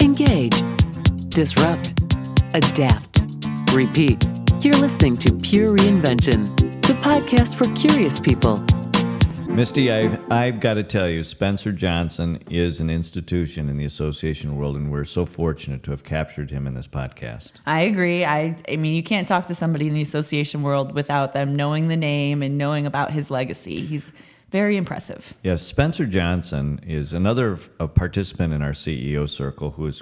Engage. Disrupt. Adapt. Repeat. You're listening to Pure Reinvention, the podcast for curious people. Misty, I've got to tell you, Spencer Johnson is an institution in the association world, and we're so fortunate to have captured him in this podcast. I agree. I mean, you can't talk to somebody in the association world without them knowing the name and knowing about his legacy. He's very impressive. Yes, Spencer Johnson is another participant in our CEO circle who has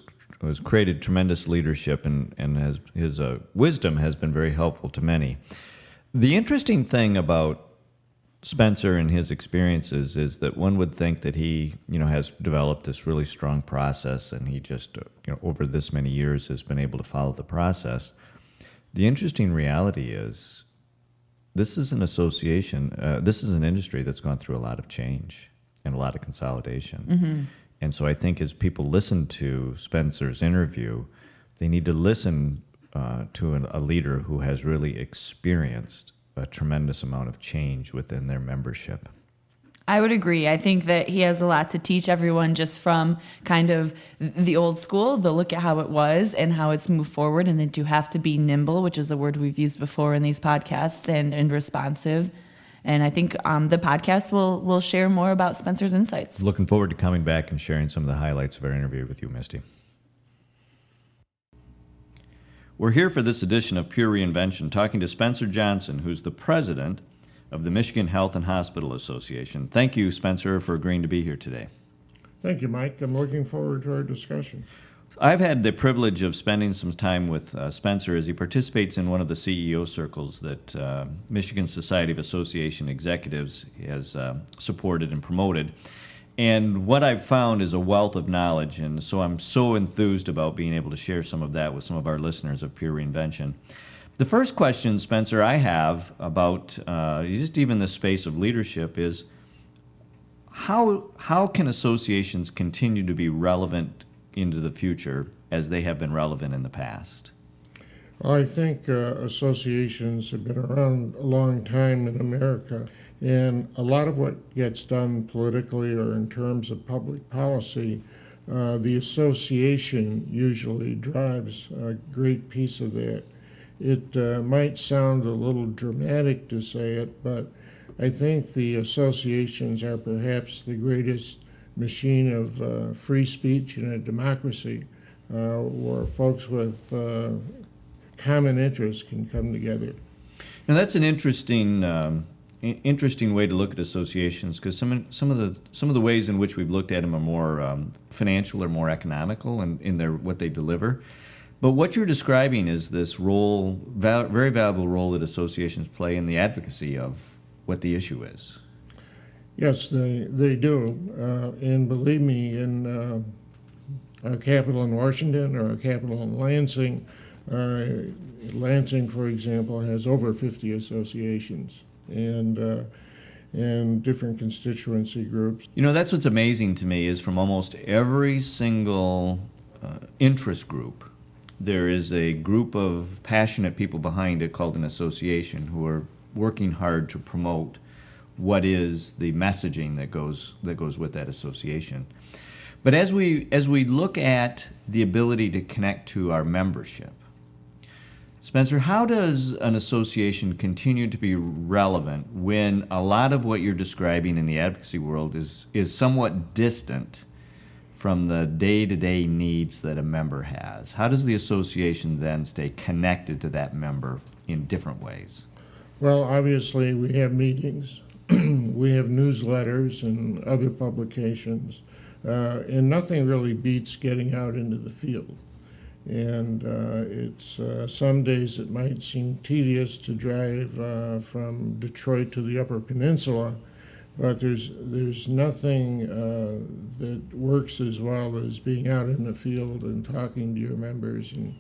created tremendous leadership and his wisdom has been very helpful to many. The interesting thing about Spencer and his experiences is that one would think that he, has developed this really strong process, and he just, over this many years has been able to follow the process. The interesting reality is, this is an association. This is an industry that's gone through a lot of change and a lot of consolidation. Mm-hmm. And so I think as people listen to Spencer's interview, they need to listen to a leader who has really experienced a tremendous amount of change within their membership. I would agree. I think that he has a lot to teach everyone just from kind of the old school, the look at how it was and how it's moved forward, and then to have to be nimble, which is a word we've used before in these podcasts, and responsive. And I think the podcast will share more about Spencer's insights. Looking forward to coming back and sharing some of the highlights of our interview with you, Misty. We're here for this edition of Pure Reinvention, talking to Spencer Johnson, who's the president of the Michigan Health and Hospital Association. Thank you, Spencer, for agreeing to be here today. Thank you, Mike. I'm looking forward to our discussion. I've had the privilege of spending some time with Spencer as he participates in one of the CEO circles that Michigan Society of Association Executives has supported and promoted. And what I've found is a wealth of knowledge, and so I'm so enthused about being able to share some of that with some of our listeners of Pure Reinvention. The first question, Spencer, I have about just even the space of leadership is, how can associations continue to be relevant into the future as they have been relevant in the past? Well, I think associations have been around a long time in America, and a lot of what gets done politically or in terms of public policy, the association usually drives a great piece of that. It might sound a little dramatic to say it, but I think the associations are perhaps the greatest machine of free speech in a democracy, where folks with common interests can come together. Now that's an interesting way to look at associations, because some of the ways in which we've looked at them are more financial or more economical in their what they deliver. But what you're describing is this role, very valuable role that associations play in the advocacy of what the issue is. Yes, they do. And believe me, in our capital in Washington or our capital in Lansing, Lansing, for example, has over 50 associations and different constituency groups. That's what's amazing to me is from almost every single interest group, there is a group of passionate people behind it called an association who are working hard to promote what is the messaging that goes with that association. But as we look at the ability to connect to our membership, Spencer, how does an association continue to be relevant when a lot of what you're describing in the advocacy world is somewhat distant from the day-to-day needs that a member has? How does the association then stay connected to that member in different ways? Well, obviously, we have meetings. We have newsletters and other publications, and nothing really beats getting out into the field. And it's some days it might seem tedious to drive from Detroit to the Upper Peninsula, but there's nothing that works as well as being out in the field and talking to your members and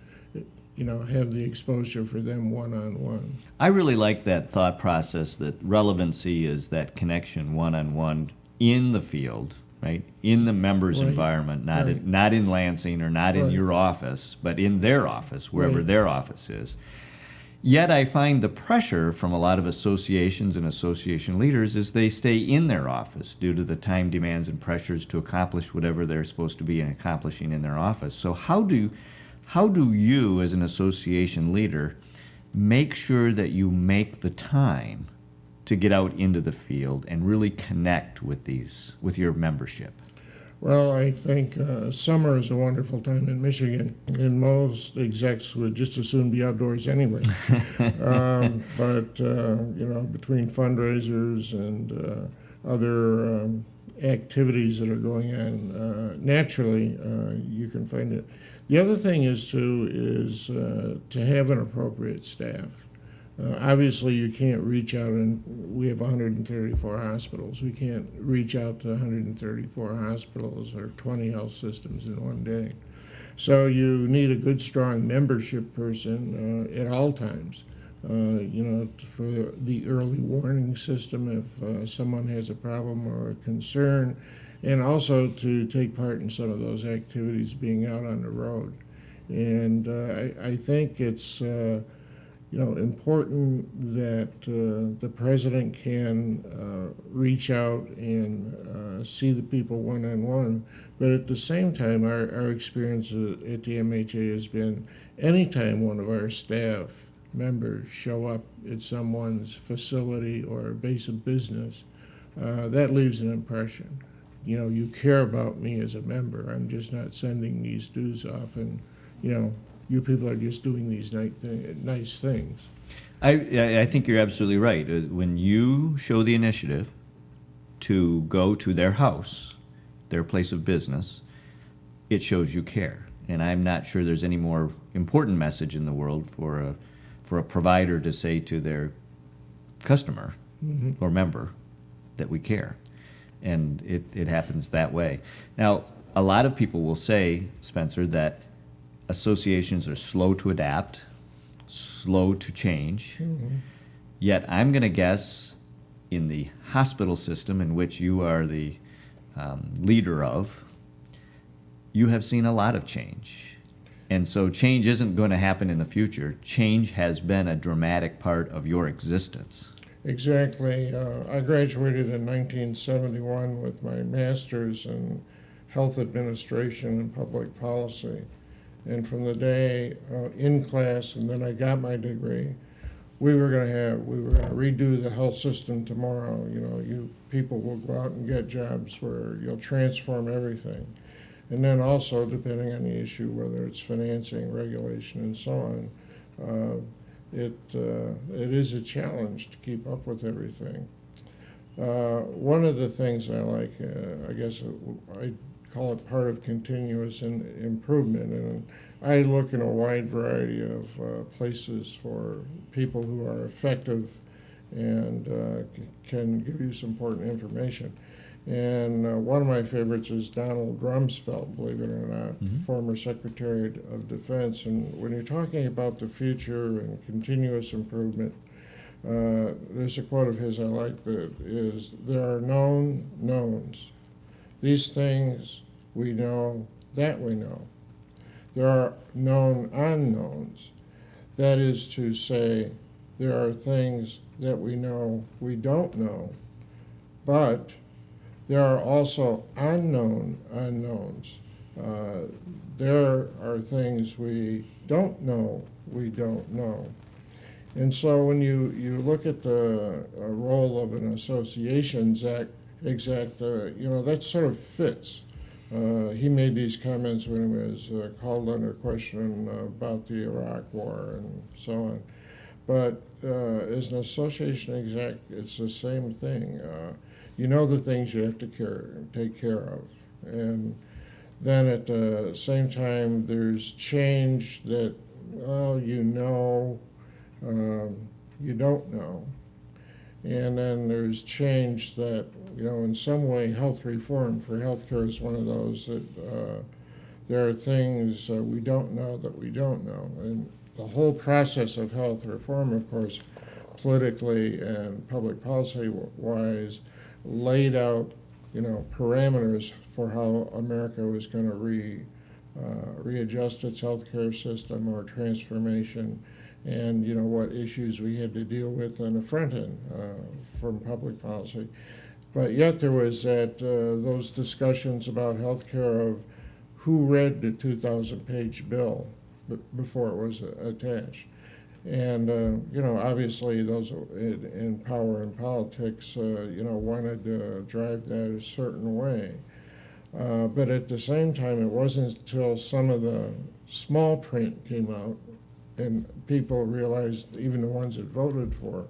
have the exposure for them one-on-one. I really like that thought process that relevancy is that connection one-on-one in the field, right? In the member's environment, not in Lansing or not in your office, but in their office, wherever their office is. Yet I find the pressure from a lot of associations and association leaders is they stay in their office due to the time demands and pressures to accomplish whatever they're supposed to be accomplishing in their office. So how do you, as an association leader, make sure that you make the time to get out into the field and really connect with your membership? Well, I think summer is a wonderful time in Michigan, and most execs would just as soon be outdoors anyway. But between fundraisers and other activities that are going on, naturally you can find it. The other thing is to have an appropriate staff. Obviously, you can't reach out, and we have 134 hospitals. We can't reach out to 134 hospitals or 20 health systems in one day. So you need a good, strong membership person at all times. For the early warning system if someone has a problem or a concern, and also to take part in some of those activities being out on the road. And I think it's important that the president can reach out and see the people one-on-one. But at the same time, our experience at the MHA has been anytime one of our staff members show up at someone's facility or base of business, that leaves an impression. You care about me as a member. I'm just not sending these dues off and, you people are just doing these nice things. I think you're absolutely right. When you show the initiative to go to their house, their place of business, it shows you care. And I'm not sure there's any more important message in the world for a provider to say to their customer or member that we care. And it happens that way. Now, a lot of people will say, Spencer, that associations are slow to adapt, slow to change. Yet I'm going to guess in the hospital system in which you are the leader of, you have seen a lot of change. And so change isn't going to happen in the future. Change has been a dramatic part of your existence. Exactly. I graduated in 1971 with my master's in health administration and public policy. And from the day in class, and then I got my degree, we were going to redo the health system tomorrow. You people will go out and get jobs where you'll transform everything. And then also, depending on the issue, whether it's financing, regulation, and so on, it is a challenge to keep up with everything. One of the things I like, I guess I call it part of continuous improvement, and I look in a wide variety of places for people who are effective and can give you some important information. And one of my favorites is Donald Rumsfeld, believe it or not, former Secretary of Defense. And when you're talking about the future and continuous improvement, there's a quote of his I like that is, "There are known knowns. These things we know that we know. There are known unknowns. That is to say, there are things that we know we don't know, but there are also unknown unknowns. There are things we don't know we don't know." And so when you look at the role of an associations exec, that sort of fits. He made these comments when he was called under question about the Iraq War and so on. But as an association exec, it's the same thing. You know the things you have to take care of. And then at the same time, there's change that, you don't know. And then there's change that, in some way, health reform for healthcare is one of those that there are things we don't know that we don't know. And the whole process of health reform, of course, politically and public policy-wise, laid out, parameters for how America was going to readjust its healthcare system or transformation. and what issues we had to deal with on the front end from public policy. But yet there was those discussions about healthcare of who read the 2,000-page bill before it was attached. And, obviously those in power and politics, wanted to drive that a certain way. But at the same time, it wasn't until some of the small print came out and people realized, even the ones that voted for,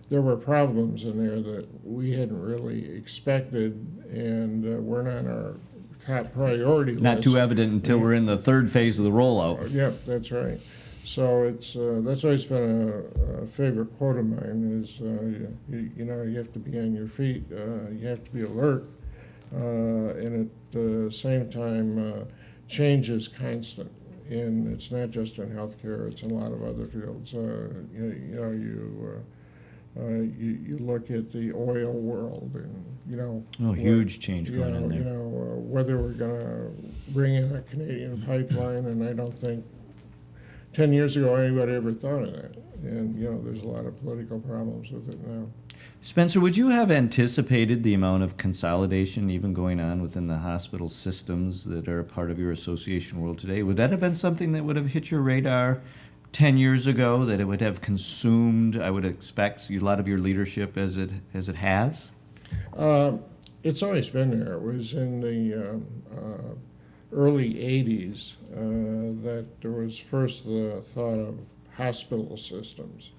there were problems in there that we hadn't really expected and weren't on our top priority list. Not too evident until we're in the third phase of the rollout. Yep, that's right. So it's that's always been a favorite quote of mine is, you have to be on your feet, you have to be alert, and at the same time, change is constant. And it's not just in healthcare; it's in a lot of other fields. You look at the oil world, and huge change going on there. Whether we're going to bring in a Canadian pipeline, and I don't think 10 years ago anybody ever thought of that. And there's a lot of political problems with it now. Spencer, would you have anticipated the amount of consolidation even going on within the hospital systems that are a part of your association world today? Would that have been something that would have hit your radar 10 years ago, that it would have consumed, I would expect, a lot of your leadership as it has? It's always been there. It was in the early 80s that there was first the thought of hospital systems.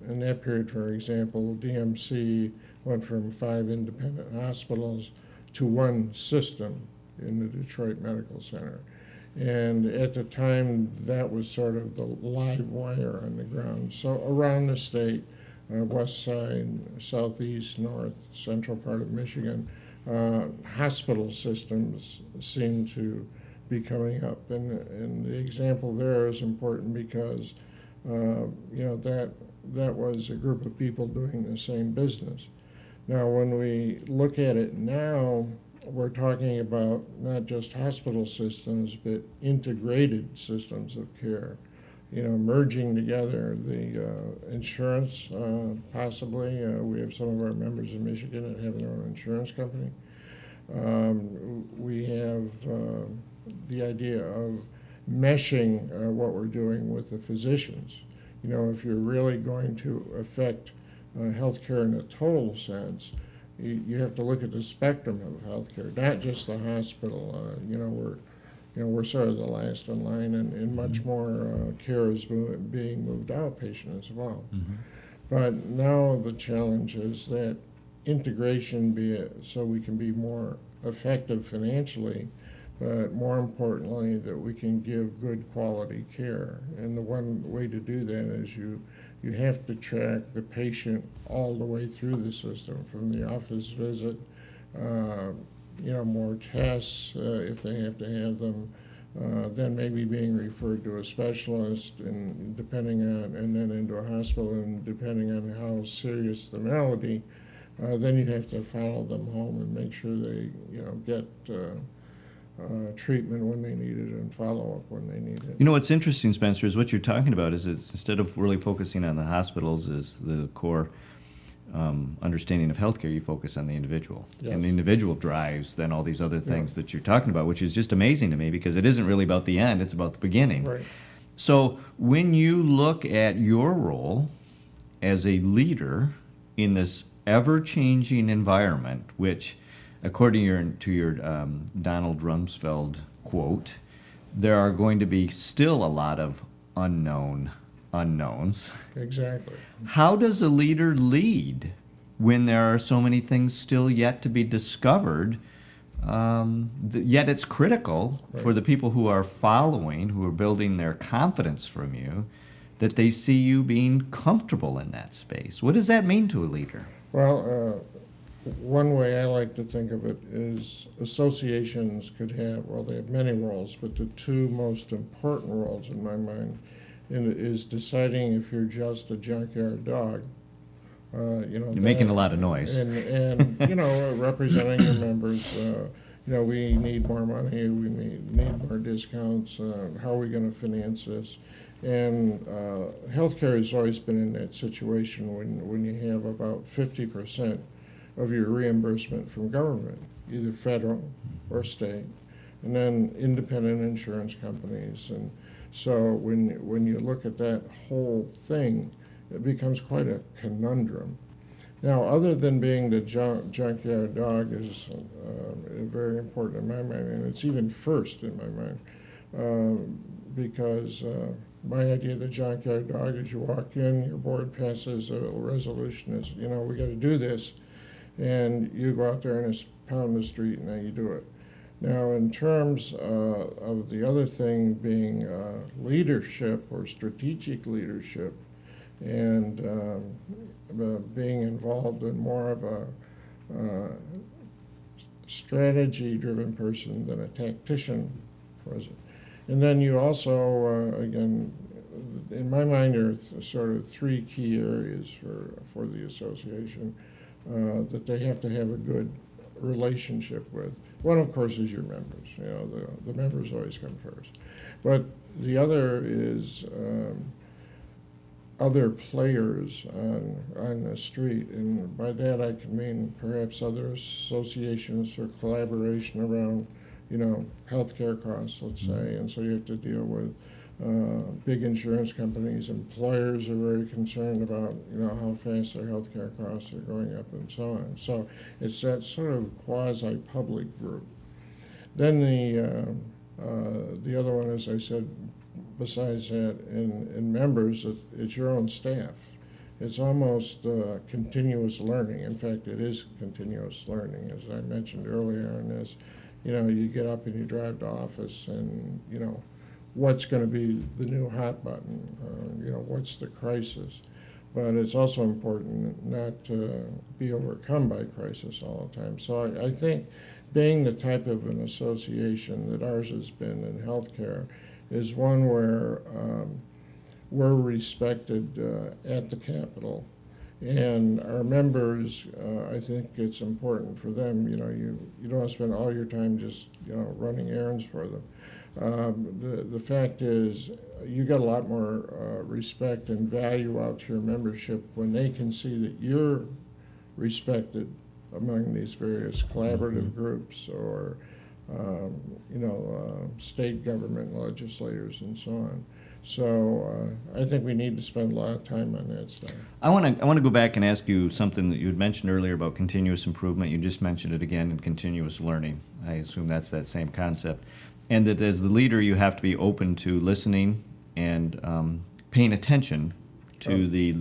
In that period, for example, DMC went from 5 independent hospitals to one system in the Detroit Medical Center. And at the time, that was sort of the live wire on the ground. So around the state, west side, southeast, north, central part of Michigan, hospital systems seem to be coming up. And the example there is important because, that was a group of people doing the same business. Now, when we look at it now, we're talking about not just hospital systems, but integrated systems of care. Merging together the insurance, possibly. We have some of our members in Michigan that have their own insurance company. We have the idea of meshing what we're doing with the physicians. If you're really going to affect healthcare in a total sense, you have to look at the spectrum of healthcare, not just the hospital. We're sort of the last in line, and much more care is being moved outpatient as well. Mm-hmm. But now the challenge is that integration, be it so we can be more effective financially, but more importantly, that we can give good quality care. And the one way to do that is you have to track the patient all the way through the system, from the office visit, more tests if they have to have them, then maybe being referred to a specialist, and then into a hospital, and depending on how serious the malady, then you have to follow them home and make sure they get treatment when they need it and follow up when they need it. What's interesting, Spencer, is what you're talking about is it's, instead of really focusing on the hospitals as the core understanding of healthcare, you focus on the individual. Yes. And the individual drives then all these other things that you're talking about, which is just amazing to me because it isn't really about the end, it's about the beginning. Right. So when you look at your role as a leader in this ever-changing environment, which, according to your Donald Rumsfeld quote, there are going to be still a lot of unknowns. Exactly. How does a leader lead when there are so many things still yet to be discovered? Yet it's critical for the people who are following, who are building their confidence from you, that they see you being comfortable in that space. What does that mean to a leader? Well, one way I like to think of it is associations could have, they have many roles, but the two most important roles in my mind is deciding if you're just a junkyard dog. You're making a lot of noise. And representing your members, we need more money, we need more discounts, how are we going to finance this? And healthcare has always been in that situation when you have about 50% of your reimbursement from government, either federal or state, and then independent insurance companies. And so when you look at that whole thing, it becomes quite a conundrum. Now, other than being the junkyard dog is very important in my mind, and it's even first in my mind, because my idea of the junkyard dog is you walk in, your board passes a resolution is, we got to do this, and you go out there and it's pound the street and now you do it. Now, in terms of the other thing being leadership or strategic leadership, and being involved in more of a strategy-driven person than a tactician person. And then you also, again, in my mind, there are sort of three key areas for the association that they have to have a good relationship with. One, of course, is your members. The members always come first. But the other is other players on the street, and by that I can mean perhaps other associations or collaboration around, healthcare costs, let's say, and so you have to deal with big insurance companies. Employers are very concerned about, how fast their healthcare costs are going up and so on. So it's that sort of quasi-public group. Then the other one, as I said, besides that, in members, it's your own staff. It's almost continuous learning. In fact, it is continuous learning, as I mentioned earlier. And as you get up and you drive to office, and what's going to be the new hot button? What's the crisis? But it's also important not to be overcome by crisis all the time. So I think being the type of an association that ours has been in healthcare is one where we're respected at the Capitol. And our members, I think it's important for them, you don't want to spend all your time just, running errands for them. The fact is, you get a lot more respect and value out to your membership when they can see that you're respected among these various collaborative groups or state government legislators and so on. So I think we need to spend a lot of time on that stuff. I want to go back and ask you something that you had mentioned earlier about continuous improvement. You just mentioned it again in continuous learning. I assume that's that same concept. And that as the leader, you have to be open to listening and paying attention to the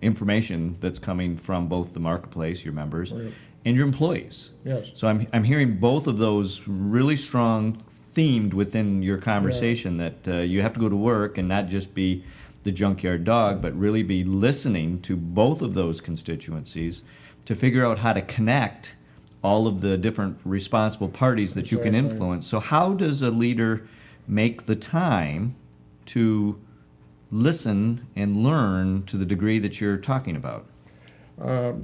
information that's coming from both the marketplace, your members, and your employees. Yes. So I'm hearing both of those really strong themed within your conversation, that you have to go to work and not just be the junkyard dog, but really be listening to both of those constituencies to figure out how to connect all of the different responsible parties that you can influence. So how does a leader make the time to listen and learn to the degree that you're talking about? Well,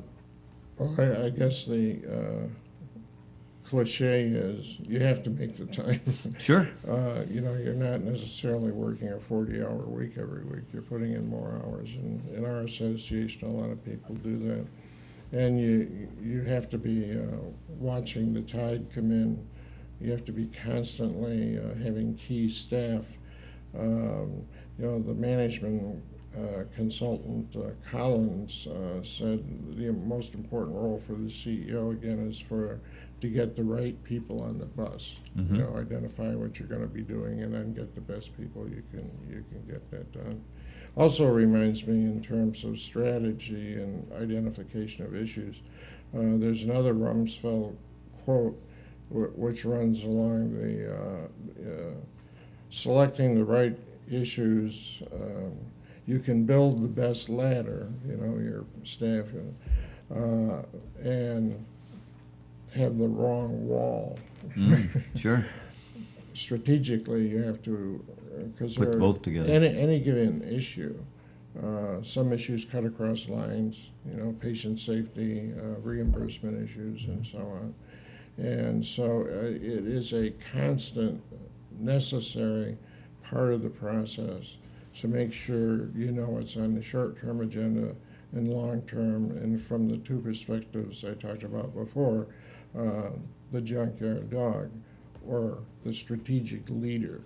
I guess the cliche is you have to make the time. Sure. You're not necessarily working a 40-hour week every week. You're putting in more hours. And in our association, a lot of people do that. And you have to be watching the tide come in. You have to be constantly having key staff. The management consultant Collins said the most important role for the CEO again is to get the right people on the bus. Mm-hmm. Identify what you're going to be doing, and then get the best people you can get that done. Also reminds me in terms of strategy and identification of issues. There's another Rumsfeld quote which runs along the selecting the right issues. You can build the best ladder, your staff, and have the wrong wall. Sure. Strategically, you have to, because put both together. Any given issue, some issues cut across lines, patient safety, reimbursement issues, and so on. And so it is a constant, necessary part of the process to make sure you know what's on the short-term agenda and long-term, and from the two perspectives I talked about before, the junkyard dog or the strategic leader.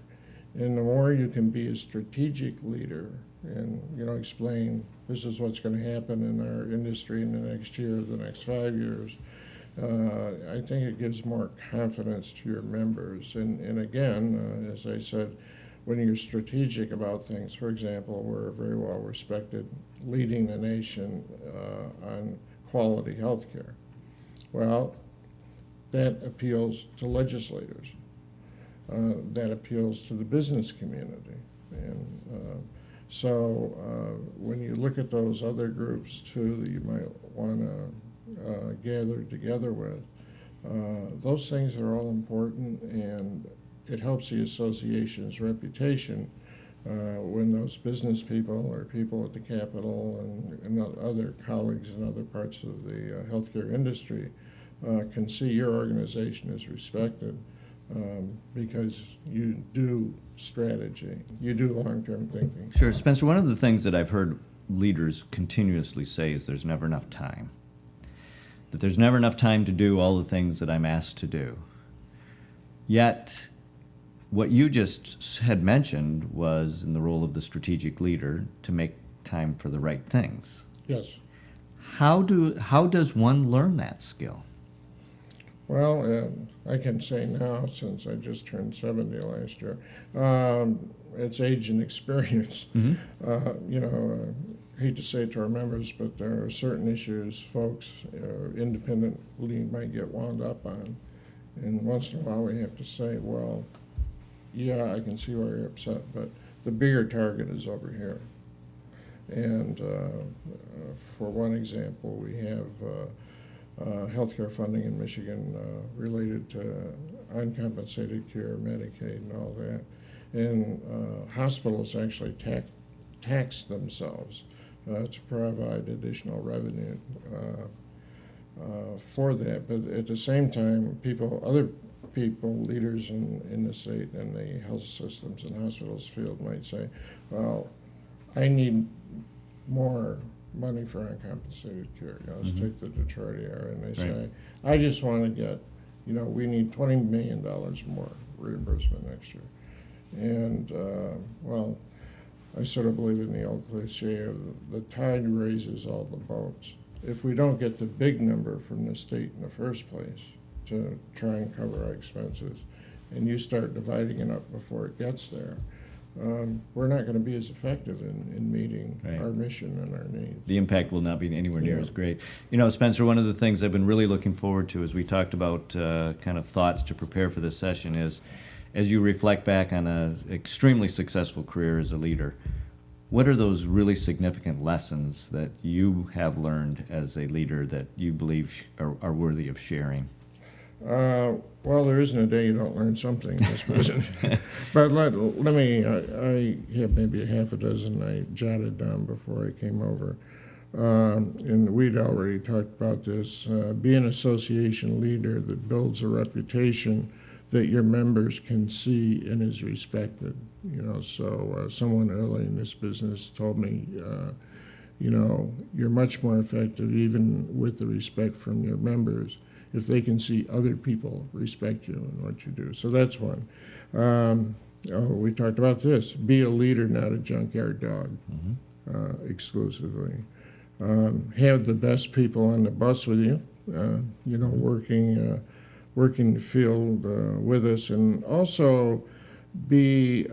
And the more you can be a strategic leader and explain this is what's going to happen in our industry in the next year, the next 5 years, I think it gives more confidence to your members. And again, as I said, when you're strategic about things, for example, we're very well respected, leading the nation on quality health care. Well, that appeals to legislators. That appeals to the business community. And so when you look at those other groups too that you might want to gather together with, those things are all important, and it helps the association's reputation when those business people or people at the Capitol and other colleagues in other parts of the healthcare industry can see your organization is respected. Because you do strategy, you do long-term thinking. Sure, Spencer, one of the things that I've heard leaders continuously say is there's never enough time. That there's never enough time to do all the things that I'm asked to do. Yet, what you just had mentioned was in the role of the strategic leader to make time for the right things. Yes. How does one learn that skill? Well, I can say now, since I just turned 70 last year, it's age and experience. Mm-hmm. Hate to say it to our members, but there are certain issues folks independently might get wound up on. And once in a while we have to say, well, yeah, I can see why you're upset, but the bigger target is over here. And for one example, we have healthcare funding in Michigan related to uncompensated care, Medicaid, and all that. And hospitals actually tax themselves to provide additional revenue for that. But at the same time, other people, leaders in the state and the health systems and hospitals field might say, well, I need more money for uncompensated care. Let's take the Detroit area, and they say, I just want to get, we need $20 million more reimbursement next year. And, well, I sort of believe in the old cliche of the tide raises all the boats. If we don't get the big number from the state in the first place to try and cover our expenses, and you start dividing it up before it gets there, we're not going to be as effective in meeting our mission and our needs. The impact will not be anywhere near as great. Spencer, one of the things I've been really looking forward to as we talked about kind of thoughts to prepare for this session is, as you reflect back on an extremely successful career as a leader, what are those really significant lessons that you have learned as a leader that you believe are worthy of sharing? Well, there isn't a day you don't learn something, Ms. President. But let me, I have maybe a half a dozen I jotted down before I came over. And we'd already talked about this. Be an association leader that builds a reputation that your members can see and is respected. So someone early in this business told me, you're much more effective even with the respect from your members if they can see other people respect you and what you do. So that's one. We talked about this. Be a leader, not a junkyard dog, exclusively. Have the best people on the bus with you, working the field with us, and also be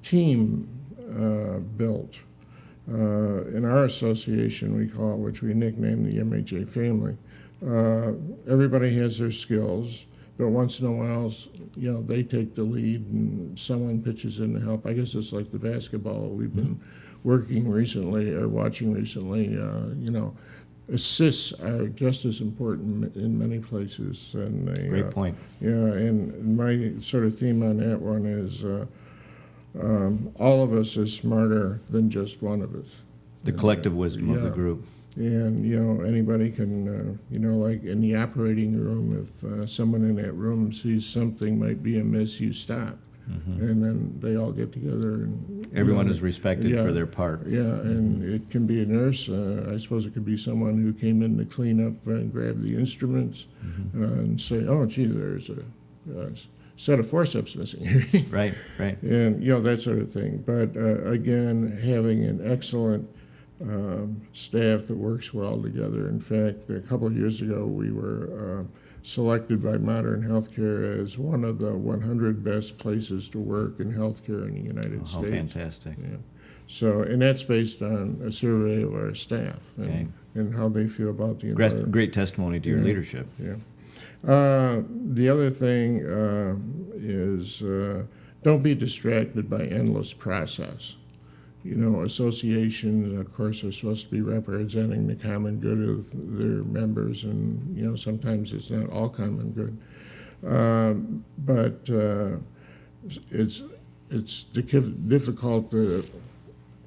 team built. In our association, we call it, which we nickname the MHA family. Everybody has their skills, but once in a while, they take the lead and someone pitches in to help. I guess it's like the basketball we've been watching recently. Assists are just as important in many places. And Great point. Yeah, and my sort of theme on that one is all of us is smarter than just one of us. The collective wisdom of the group. And, anybody can, like in the operating room, if someone in that room sees something might be amiss, you stop. And then they all get together. And Everyone is respected yeah, for their part. Yeah, and it can be a nurse. I suppose it could be someone who came in to clean up and grab the instruments and say, oh, gee, there's a set of forceps missing here. Right. And, that sort of thing. But again, having an excellent staff that works well together. In fact, a couple of years ago, we were selected by Modern Healthcare as one of the 100 best places to work in healthcare in the United States. How fantastic. Yeah. So, and that's based on a survey of our staff Okay. and how they feel about the environment. Great testimony to your leadership. Yeah. The other thing is don't be distracted by endless process. Associations, of course, are supposed to be representing the common good of their members, and, sometimes it's not all common good. But it's difficult to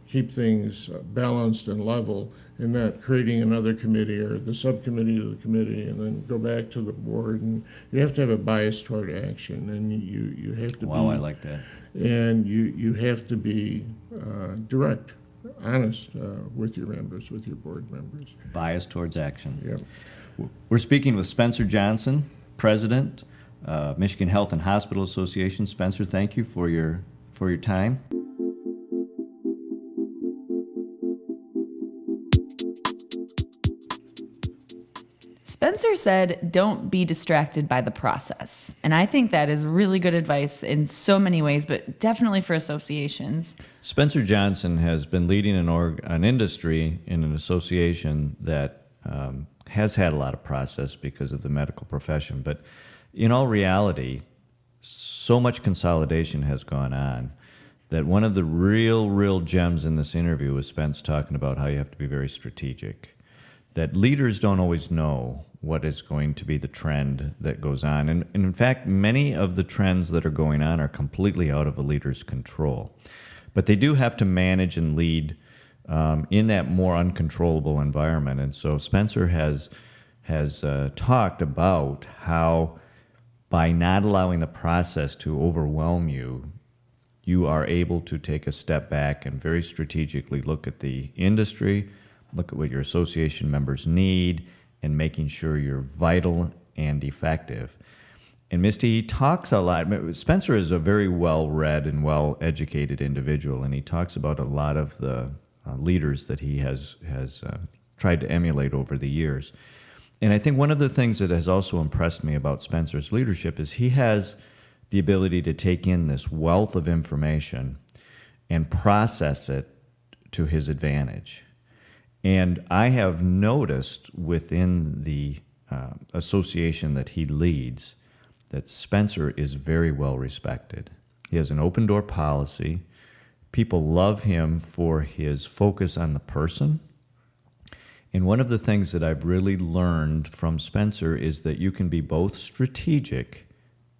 keep things balanced and level and not creating another committee or the subcommittee of the committee and then go back to the board. And you have to have a bias toward action, and you have to Wow, I like that. and you have to be direct, honest with your members, with your board members. Bias towards action. Yeah. We're speaking with Spencer Johnson, President, Michigan Health and Hospital Association. Spencer, thank you for your time. Spencer said, don't be distracted by the process. And I think that is really good advice in so many ways, but definitely for associations. Spencer Johnson has been leading an industry in an association that has had a lot of process because of the medical profession. But in all reality, so much consolidation has gone on that one of the real gems in this interview was Spence talking about how you have to be very strategic, that leaders don't always know what is going to be the trend that goes on. And in fact, many of the trends that are going on are completely out of a leader's control. But they do have to manage and lead in that more uncontrollable environment. And so Spencer has talked about how by not allowing the process to overwhelm you, you are able to take a step back and very strategically look at the industry, look at what your association members need, and making sure you're vital and effective. And Misty, he talks a lot. Spencer is a very well-read and well-educated individual, and he talks about a lot of the leaders that he has tried to emulate over the years. And I think one of the things that has also impressed me about Spencer's leadership is he has the ability to take in this wealth of information and process it to his advantage. And I have noticed within the association that he leads that Spencer is very well respected. He has an open door policy. People love him for his focus on the person. And one of the things that I've really learned from Spencer is that you can be both strategic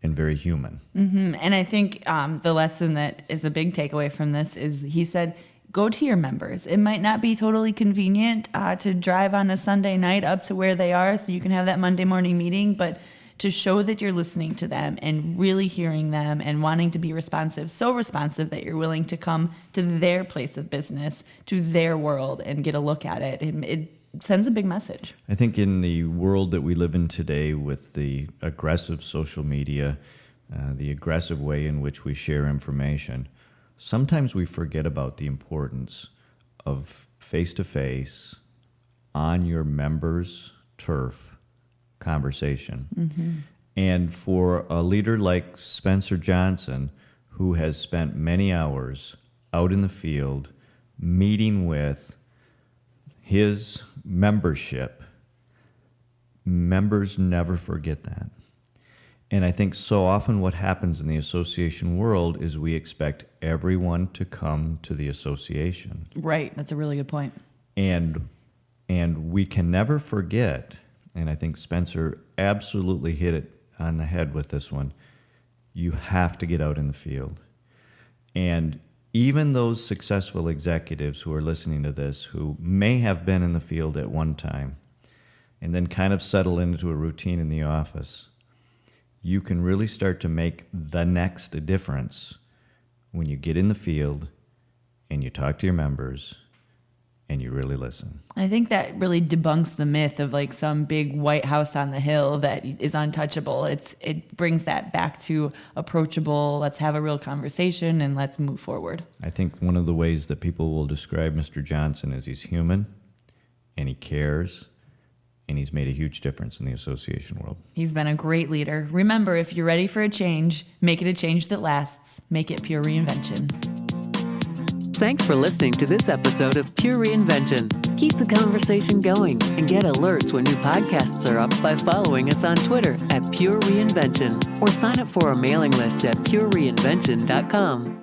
and very human. Mm-hmm. And I think the lesson that is a big takeaway from this is he said, go to your members. It might not be totally convenient to drive on a Sunday night up to where they are so you can have that Monday morning meeting, but to show that you're listening to them and really hearing them and wanting to be responsive, so responsive that you're willing to come to their place of business, to their world, and get a look at it. It sends a big message. I think in the world that we live in today with the aggressive social media, the aggressive way in which we share information, sometimes we forget about the importance of face-to-face, on your members' turf conversation. Mm-hmm. And for a leader like Spencer Johnson, who has spent many hours out in the field meeting with his membership, members never forget that. And I think so often what happens in the association world is we expect everyone to come to the association. Right. That's a really good point. And we can never forget, and I think Spencer absolutely hit it on the head with this one, you have to get out in the field. And even those successful executives who are listening to this, who may have been in the field at one time and then kind of settle into a routine in the office, you can really start to make the next difference when you get in the field and you talk to your members and you really listen. I think that really debunks the myth of like some big white house on the hill that is untouchable. It brings that back to approachable, let's have a real conversation and let's move forward. I think one of the ways that people will describe Mr. Johnson is he's human and he cares and he's made a huge difference in the association world. He's been a great leader. Remember, if you're ready for a change, make it a change that lasts. Make it pure reinvention. Thanks for listening to this episode of Pure Reinvention. Keep the conversation going and get alerts when new podcasts are up by following us on Twitter at Pure Reinvention or sign up for our mailing list at purereinvention.com.